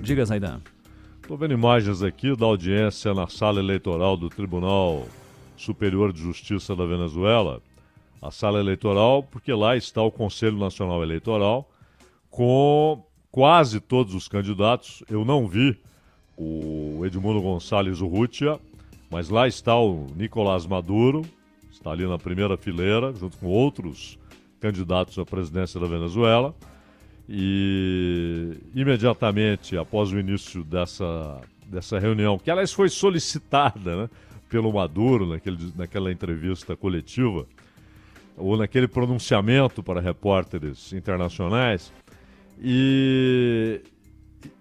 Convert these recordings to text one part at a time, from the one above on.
Diga, Zaidan. Estou vendo imagens aqui da audiência na sala eleitoral do Tribunal Superior de Justiça da Venezuela. A sala eleitoral, porque lá está o Conselho Nacional Eleitoral, com quase todos os candidatos. Eu não vi o Edmundo Gonçalves Urrutia, mas lá está o Nicolás Maduro, está ali na primeira fileira, junto com outros candidatos à presidência da Venezuela. E imediatamente após o início dessa reunião, que aliás foi solicitada, né, pelo Maduro naquela entrevista coletiva, ou naquele pronunciamento para repórteres internacionais, e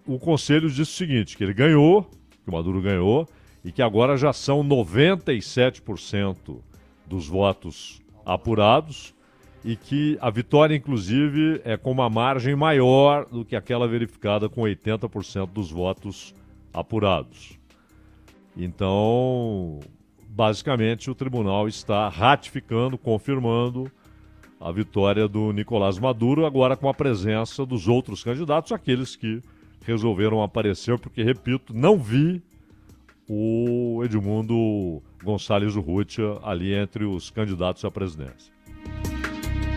o Conselho disse o seguinte, que ele ganhou, que o Maduro ganhou, e que agora já são 97% dos votos apurados, e que a vitória, inclusive, é com uma margem maior do que aquela verificada com 80% dos votos apurados. Então, basicamente, o tribunal está ratificando, confirmando a vitória do Nicolás Maduro, agora com a presença dos outros candidatos, aqueles que resolveram aparecer, porque, repito, não vi o Edmundo Gonçalves Urrutia ali entre os candidatos à presidência.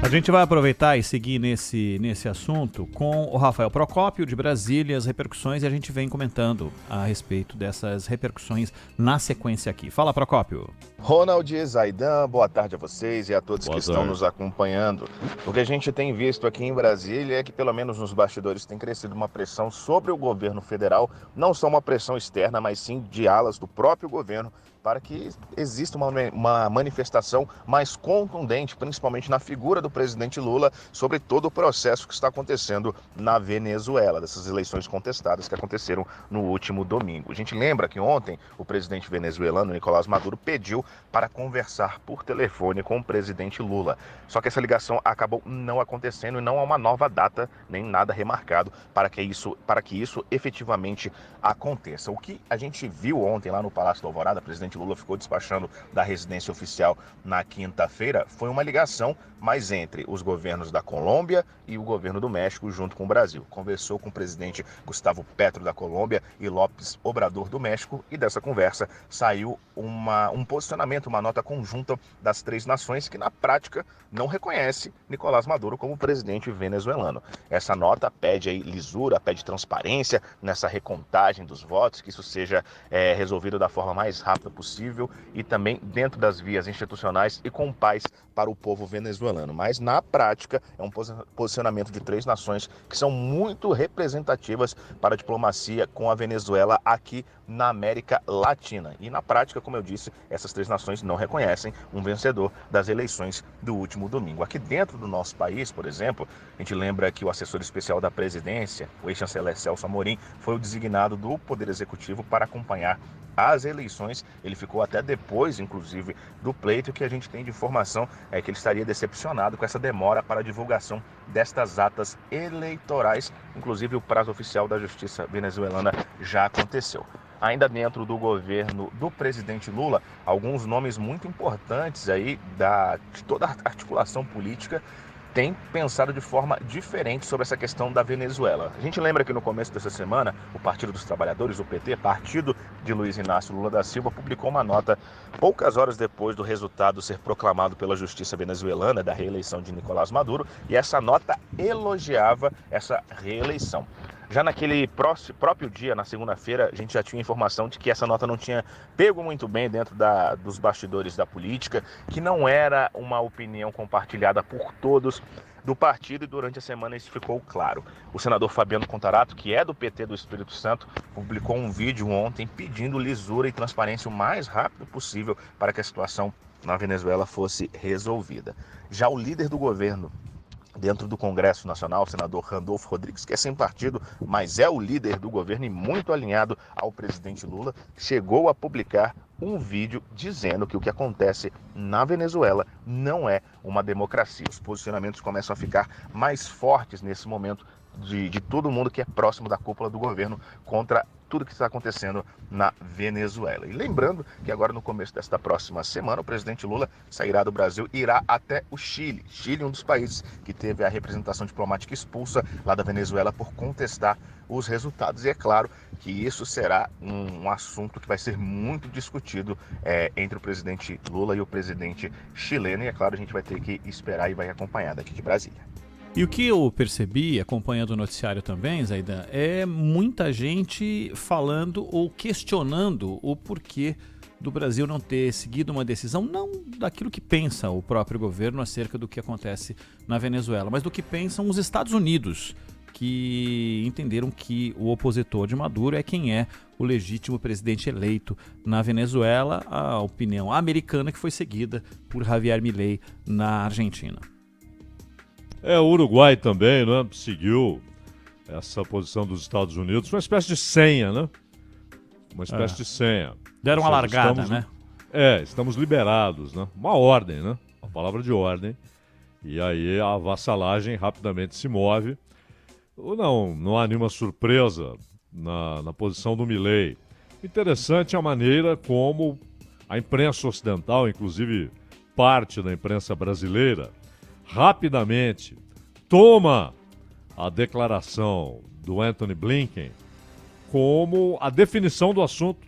A gente vai aproveitar e seguir nesse assunto com o Rafael Procópio, de Brasília, as repercussões, e a gente vem comentando a respeito dessas repercussões na sequência aqui. Fala, Procópio. Ronald, Zaidan, boa tarde a vocês e a todos que estão nos acompanhando. O que a gente tem visto aqui em Brasília é que, pelo menos nos bastidores, tem crescido uma pressão sobre o governo federal, não só uma pressão externa, mas sim de alas do próprio governo, para que exista uma manifestação mais contundente, principalmente na figura do presidente Lula, sobre todo o processo que está acontecendo na Venezuela, dessas eleições contestadas que aconteceram no último domingo. A gente lembra que ontem o presidente venezuelano, Nicolás Maduro, pediu para conversar por telefone com o presidente Lula. Só que essa ligação acabou não acontecendo e não há uma nova data, nem nada remarcado para que isso efetivamente aconteça. O que a gente viu ontem lá no Palácio da Alvorada, o presidente Lula ficou despachando da residência oficial na quinta-feira, foi uma ligação mais entre os governos da Colômbia e o governo do México junto com o Brasil. Conversou com o presidente Gustavo Petro da Colômbia e López Obrador do México, e dessa conversa saiu um posicionamento, uma nota conjunta das três nações que na prática não reconhece Nicolás Maduro como presidente venezuelano. Essa nota pede aí lisura, pede transparência nessa recontagem dos votos, que isso seja resolvido da forma mais rápida possível e também dentro das vias institucionais e com paz para o povo venezuelano. Mas na prática é um posicionamento de três nações que são muito representativas para a diplomacia com a Venezuela aqui na América Latina. E na prática, como eu disse, essas três nações não reconhecem um vencedor das eleições do último domingo. Aqui dentro do nosso país, por exemplo, a gente lembra que o assessor especial da presidência, o ex-chanceler Celso Amorim, foi o designado do Poder Executivo para acompanhar as eleições. Ele ficou até depois, inclusive, do pleito, que a gente tem de informação é que ele estaria decepcionado com essa demora para a divulgação destas atas eleitorais. Inclusive, o prazo oficial da Justiça venezuelana já aconteceu. Ainda dentro do governo do presidente Lula, alguns nomes muito importantes aí de toda a articulação política tem pensado de forma diferente sobre essa questão da Venezuela. A gente lembra que no começo dessa semana, o Partido dos Trabalhadores, o PT, partido de Luiz Inácio Lula da Silva, publicou uma nota poucas horas depois do resultado ser proclamado pela Justiça venezuelana da reeleição de Nicolás Maduro, e essa nota elogiava essa reeleição. Já naquele próprio dia, na segunda-feira, a gente já tinha informação de que essa nota não tinha pego muito bem dentro dos bastidores da política, que não era uma opinião compartilhada por todos do partido, e durante a semana isso ficou claro. O senador Fabiano Contarato, que é do PT do Espírito Santo, publicou um vídeo ontem pedindo lisura e transparência o mais rápido possível para que a situação na Venezuela fosse resolvida. Já o líder do governo dentro do Congresso Nacional, o senador Randolfo Rodrigues, que é sem partido, mas é o líder do governo e muito alinhado ao presidente Lula, chegou a publicar um vídeo dizendo que o que acontece na Venezuela não é uma democracia. Os posicionamentos começam a ficar mais fortes nesse momento de todo mundo que é próximo da cúpula do governo contra tudo que está acontecendo na Venezuela. E lembrando que agora no começo desta próxima semana, o presidente Lula sairá do Brasil e irá até o Chile. Chile, um dos países que teve a representação diplomática expulsa lá da Venezuela por contestar os resultados. E é claro que isso será um assunto que vai ser muito discutido entre o presidente Lula e o presidente chileno. E é claro, a gente vai ter que esperar e vai acompanhar daqui de Brasília. E o que eu percebi, acompanhando o noticiário também, Zaidan, é muita gente falando ou questionando o porquê do Brasil não ter seguido uma decisão, não daquilo que pensa o próprio governo acerca do que acontece na Venezuela, mas do que pensam os Estados Unidos, que entenderam que o opositor de Maduro é quem é o legítimo presidente eleito na Venezuela, a opinião americana que foi seguida por Javier Milei na Argentina. O Uruguai também, né, seguiu essa posição dos Estados Unidos, uma espécie de senha, né? Uma espécie de senha. Deram uma largada, estamos, né? Estamos liberados, né? Uma ordem, né? Uma palavra de ordem. E aí a vassalagem rapidamente se move. Não há nenhuma surpresa na posição do Milei. Interessante a maneira como a imprensa ocidental, inclusive parte da imprensa brasileira, rapidamente toma a declaração do Antony Blinken como a definição do assunto.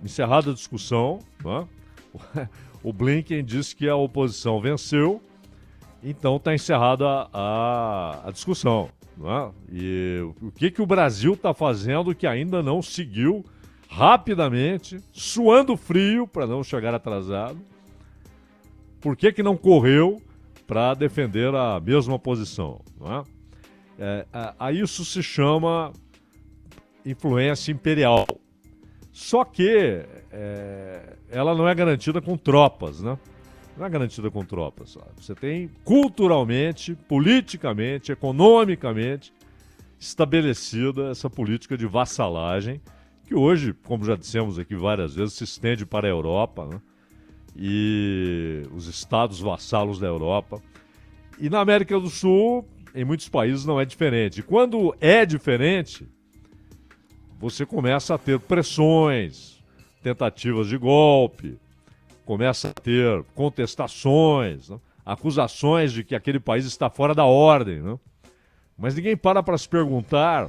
Encerrada a discussão, né? O Blinken disse que a oposição venceu, então está encerrada a discussão. Né? E o que o Brasil está fazendo que ainda não seguiu rapidamente, suando frio para não chegar atrasado? Por que não correu para defender a mesma posição? Não é? A isso se chama influência imperial. Só que ela não é garantida com tropas, né? Não é garantida com tropas. Você tem culturalmente, politicamente, economicamente estabelecida essa política de vassalagem que hoje, como já dissemos aqui várias vezes, se estende para a Europa, né? E os estados vassalos da Europa. E na América do Sul, em muitos países, não é diferente. E quando é diferente, você começa a ter pressões, tentativas de golpe, começa a ter contestações, né? Acusações de que aquele país está fora da ordem. Né? Mas ninguém para se perguntar,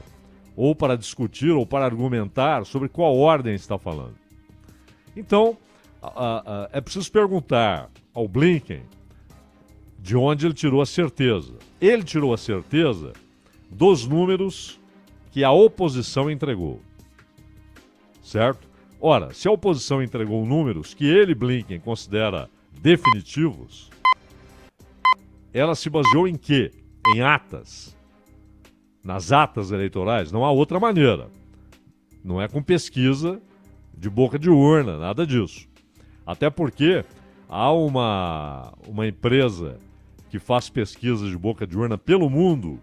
ou para discutir, ou para argumentar sobre qual ordem está falando. Então, é preciso perguntar ao Blinken de onde ele tirou a certeza. Ele tirou a certeza dos números que a oposição entregou. Certo? Ora, se a oposição entregou números que ele, Blinken, considera definitivos, ela se baseou em quê? Em atas. Nas atas eleitorais, não há outra maneira. Não é com pesquisa de boca de urna, nada disso. Até porque há uma empresa que faz pesquisas de boca de urna pelo mundo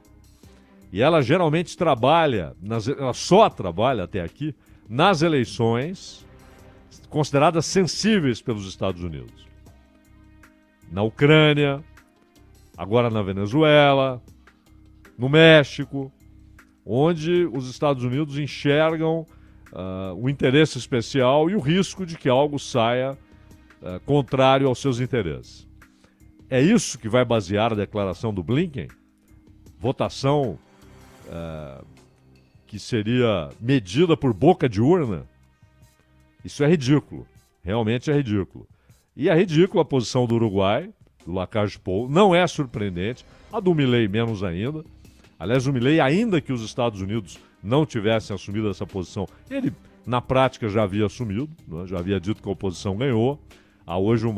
e ela geralmente ela só trabalha até aqui nas eleições consideradas sensíveis pelos Estados Unidos. Na Ucrânia, agora na Venezuela, no México, onde os Estados Unidos enxergam o interesse especial e o risco de que algo saia contrário aos seus interesses. É isso que vai basear a declaração do Blinken? Votação que seria medida por boca de urna? Isso é ridículo. Realmente é ridículo. E é ridículo a posição do Uruguai, do Lacalle Pou. Não é surpreendente. A do Milei menos ainda. Aliás, o Milei, ainda que os Estados Unidos não tivessem assumido essa posição, ele, na prática, já havia assumido, né? Já havia dito que a oposição ganhou. Há hoje um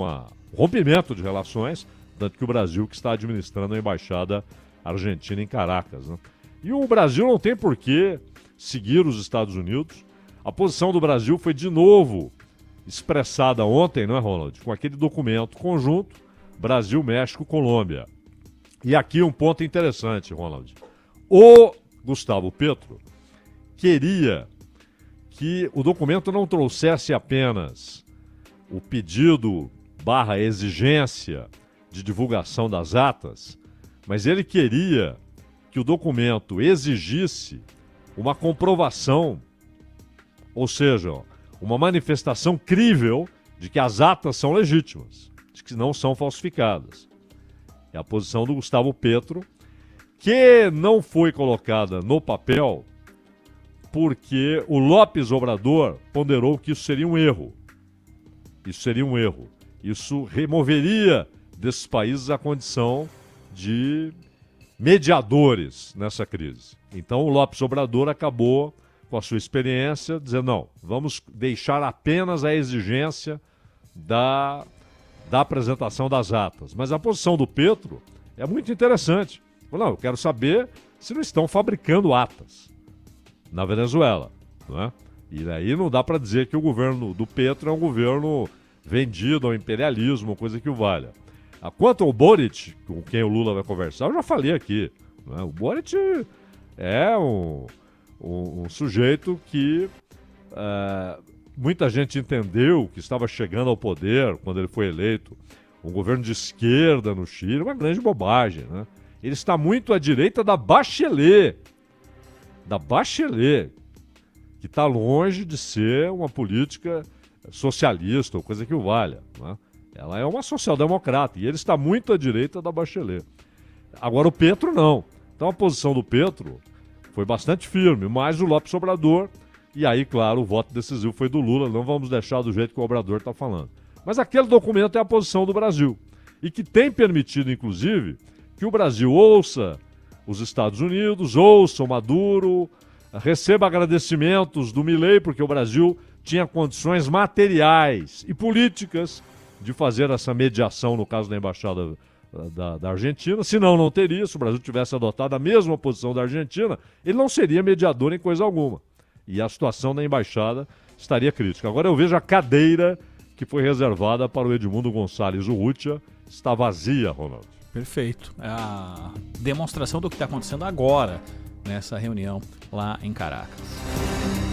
rompimento de relações, tanto que o Brasil que está administrando a embaixada argentina em Caracas. Né? E o Brasil não tem por que seguir os Estados Unidos. A posição do Brasil foi de novo expressada ontem, não é, Ronald? Com aquele documento conjunto Brasil, México, Colômbia. E aqui um ponto interessante, Ronald. O Gustavo Petro queria que o documento não trouxesse apenas o pedido / exigência de divulgação das atas, mas ele queria que o documento exigisse uma comprovação, ou seja, uma manifestação crível de que as atas são legítimas, de que não são falsificadas. É a posição do Gustavo Petro, que não foi colocada no papel porque o Lopes Obrador ponderou que isso seria um erro. Isso seria um erro. Isso removeria desses países a condição de mediadores nessa crise. Então o Lopes Obrador acabou, com a sua experiência, dizendo, não, vamos deixar apenas a exigência da apresentação das atas. Mas a posição do Petro é muito interessante. Não, eu quero saber se não estão fabricando atas na Venezuela. Não é? E aí não dá para dizer que o governo do Petro é um governo vendido ao imperialismo, coisa que o valha. Quanto ao Boric, com quem o Lula vai conversar, eu já falei aqui. Não é? O Boric é um sujeito que muita gente entendeu que estava chegando ao poder quando ele foi eleito. Um governo de esquerda no Chile, uma grande bobagem, né? Ele está muito à direita da Bachelet, que está longe de ser uma política socialista ou coisa que o valha. Né? Ela é uma social-democrata e ele está muito à direita da Bachelet. Agora o Petro não. Então a posição do Petro foi bastante firme, mas o Lopes Obrador, e aí, claro, o voto decisivo foi do Lula, não vamos deixar do jeito que o Obrador está falando. Mas aquele documento é a posição do Brasil e que tem permitido, inclusive, que o Brasil ouça os Estados Unidos, ouça o Maduro, receba agradecimentos do Milei, porque o Brasil tinha condições materiais e políticas de fazer essa mediação no caso da Embaixada da Argentina, senão não teria, se o Brasil tivesse adotado a mesma posição da Argentina, ele não seria mediador em coisa alguma. E a situação da Embaixada estaria crítica. Agora eu vejo a cadeira que foi reservada para o Edmundo Gonçalves Urrutia, está vazia, Ronaldo. Perfeito. É a demonstração do que está acontecendo agora nessa reunião lá em Caracas.